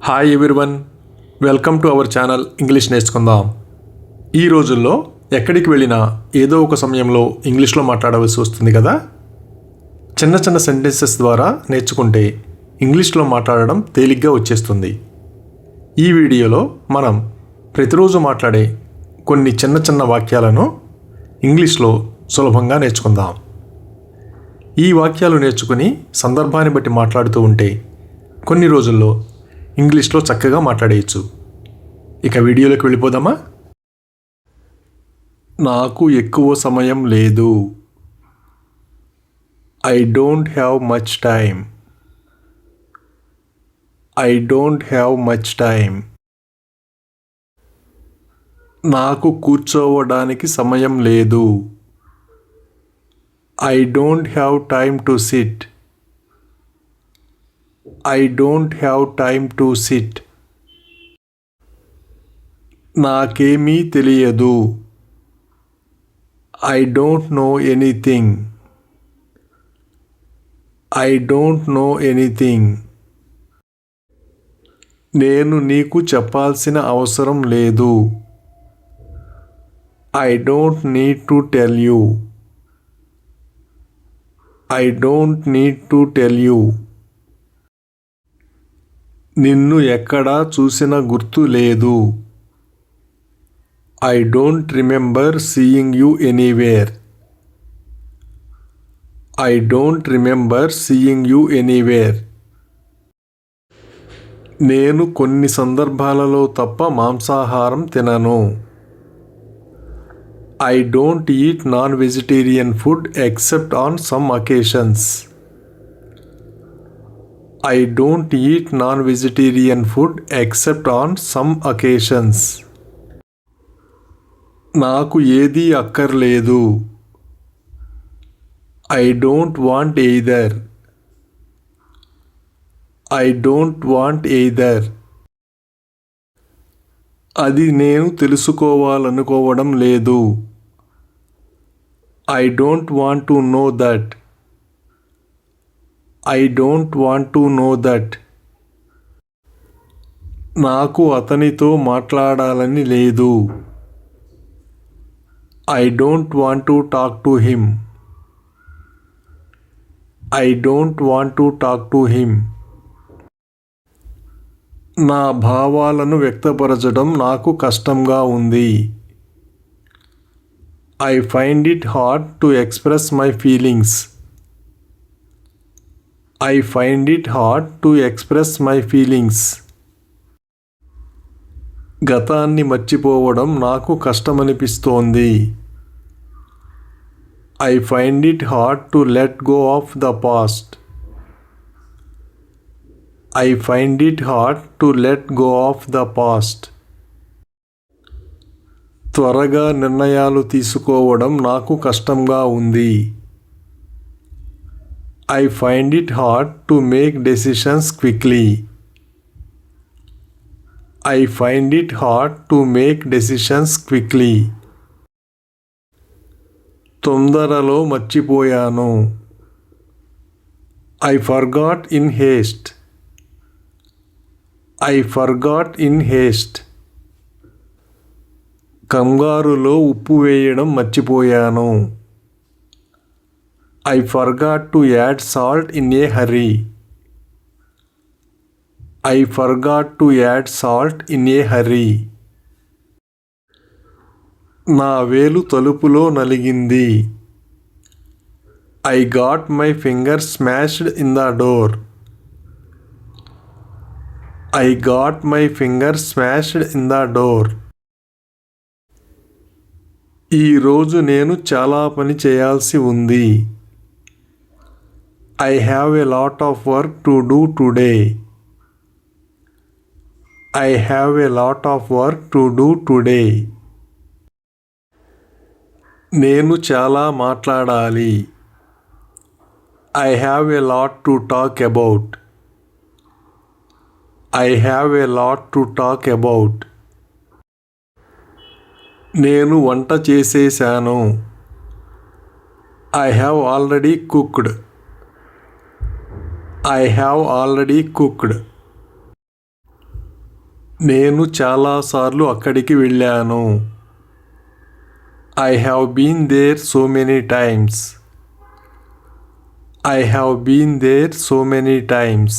Hi everyone, welcome to our channel English నేర్చుకుందాం. ఈ రోజుల్లో ఎక్కడికి వెళ్ళినా ఏదో ఒక సమయంలో ఇంగ్లీష్లో మాట్లాడవలసి వస్తుంది కదా. చిన్న చిన్న సెంటెన్సెస్ ద్వారా నేర్చుకుంటే ఇంగ్లీష్లో మాట్లాడడం తేలిగ్గా వచ్చేస్తుంది. ఈ వీడియోలో మనం ప్రతిరోజు మాట్లాడే కొన్ని చిన్న చిన్న వాక్యాలను ఇంగ్లీష్లో సులభంగా నేర్చుకుందాం. ఈ వాక్యాలు నేర్చుకుని సందర్భాన్ని బట్టి మాట్లాడుతూ ఉంటే కొన్ని రోజుల్లో ఇంగ్లీష్లో చక్కగా మాట్లాడేయచ్చు. ఇక వీడియోలోకి వెళ్ళిపోదామా. నాకు ఎక్కువ సమయం లేదు. I don't have much time. I don't have much time. నాకు కూర్చోవడానికి సమయం లేదు. I don't have time to SIT. I don't have time to sit. నాకేమీ తెలియదు. I don't know anything. I don't know anything. నేను నీకు చెప్పాల్సిన అవసరం లేదు. I don't need to tell you. I don't need to tell you. నిన్ను ఎక్కడా చూసిన గుర్తు లేదు. I don't remember seeing you anywhere. I don't remember seeing you anywhere. నేను కొన్ని సందర్భాలలో తప్ప మాంసాహారం తినను. I don't eat non-vegetarian food except on some occasions. I don't eat non-vegetarian food except on some occasions. నాకు ఏదీ అక్కర్లేదు. I don't want either. I don't want either. అది నేను తెలుసుకోవాలనుకోవడం లేదు. I don't want to know that. I don't want to know that. నాకు అతనితో మాట్లాడాలని లేదు. I don't want to talk to him. I don't want to talk to him. నా భావాలను వ్యక్తపరచడం నాకు కష్టంగా ఉంది. I find it hard to express my feelings. I find it hard to express my feelings. గతాన్ని మర్చిపోవడం నాకు కష్టమనిపిస్తోంది. I find it hard to let go of the past. I find it hard to let go of the past. త్వరగా నిర్ణయాలు తీసుకోవడం నాకు కష్టంగా ఉంది. I find it hard to make decisions quickly. I find it hard to make decisions quickly. తొందరలో మర్చిపోయాను. I forgot in haste. I forgot in haste. కంగారులో ఉప్పు వేయడం మర్చిపోయాను. I forgot to add salt in a hurry. I forgot to add salt in a hurry. నా వేలు తలుపులో నలిగింది. I got my finger smashed in the door. I got my finger smashed in the door. ఈరోజు నేను చాలా పని చేయాల్సి ఉంది. I have a lot of work to do today. I have a lot of work to do today. నేను చాలా మాట్లాడాలి. I have a lot to talk about. I have a lot to talk about. నేను వంట చేసేసాను. I have already cooked. I have already cooked. నేను చాలాసార్లు అక్కడికి వెళ్ళాను. I have been there so many times. I have been there so many times.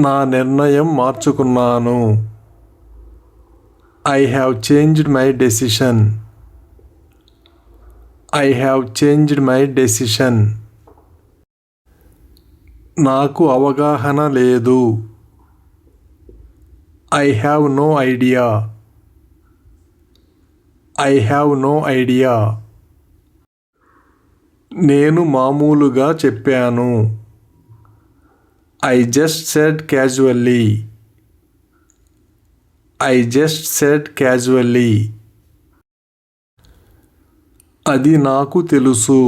నా నిర్ణయం మార్చుకున్నాను. I have changed my decision. I have changed my decision. నాకు అవగాహన లేదు. I have no idea. I have no idea. నేను మామూలుగా చెప్పాను. I just said casually. I just said casually. అది నాకు తెలుసు.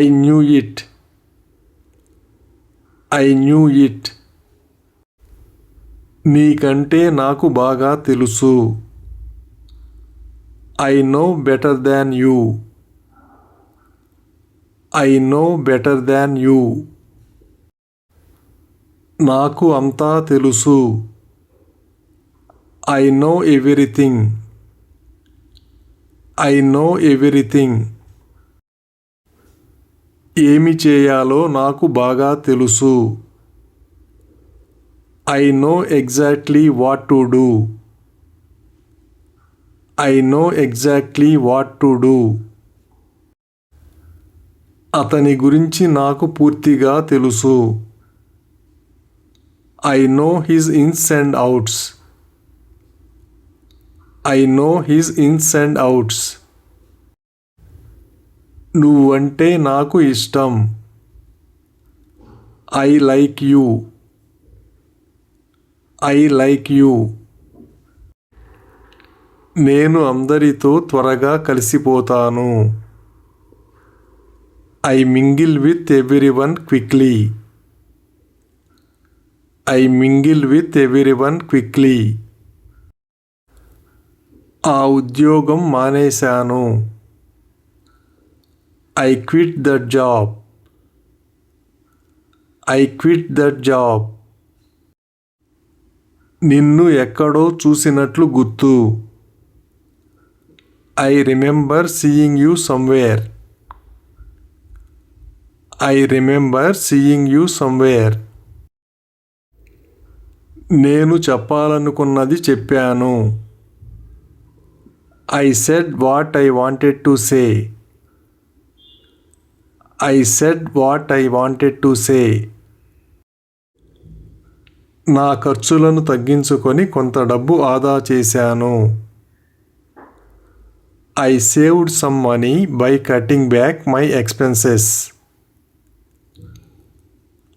I knew it. I knew it. నీకంటే నాకు బాగా తెలుసు. I know better than you. I know better than you. నాకు అంతా తెలుసు. I know everything. I know everything. ఏమి చేయాలో నాకు బాగా తెలుసు. I know exactly what to do. I know exactly what to do. అతని గురించి నాకు పూర్తిగా తెలుసు. I know his ins and outs. I know his ins and outs. నువ్వంటే నాకు ఇష్టం. I like you. I like you. నేను అందరితో త్వరగా కలిసిపోతాను. I mingle with everyone quickly. I mingle with everyone quickly. ఆ ఉద్యోగం మానేశాను. I quit that job. I quit that job. నిన్ను ఎక్కడో చూసినట్లు గుర్తు. I remember seeing you somewhere. I remember seeing you somewhere. నేను చెప్పాలనుకున్నది చెప్పాను. I said what I wanted to say. I said what I wanted to say. నా ఖర్చులను తగ్గించుకొని కొంత డబ్బు ఆదా చేశాను. I saved some money by cutting back my expenses.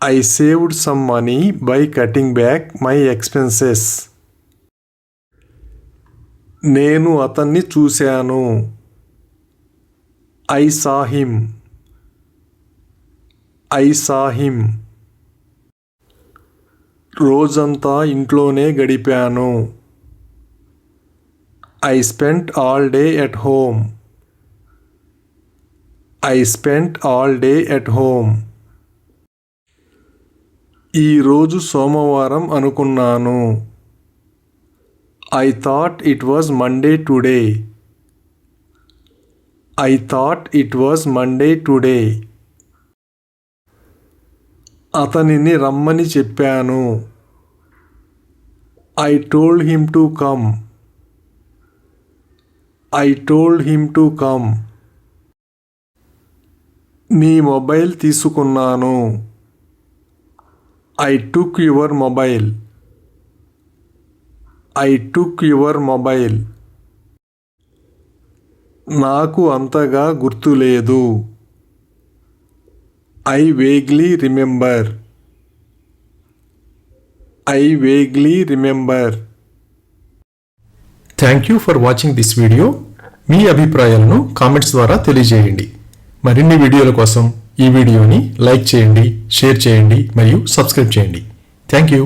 I saved some money by cutting back my expenses. నేను అతన్ని చూశాను. I saw him. I saw him. రోజంతా ఇంట్లోనే గడిపాను. I spent all day at home. I spent all day at home. ఈరోజు సోమవారం అనుకున్నాను. I thought it was Monday today. I thought it was Monday today. అతనిని రమ్మని చెప్పాను. I told him to come. I told him to come. నీ mobile తీసుకున్నాను. I took your mobile. I took your mobile. నాకు అంతగా గుర్తులేదు. I vaguely remember. I vaguely remember. Thank you for watching this video. మీ అభిప్రాయాలను comments ద్వారా తెలియజేయండి. మరిన్ని వీడియోల కోసం ఈ వీడియోని లైక్ చేయండి, షేర్ చేయండి మరియు సబ్స్క్రైబ్ చేయండి. Thank you.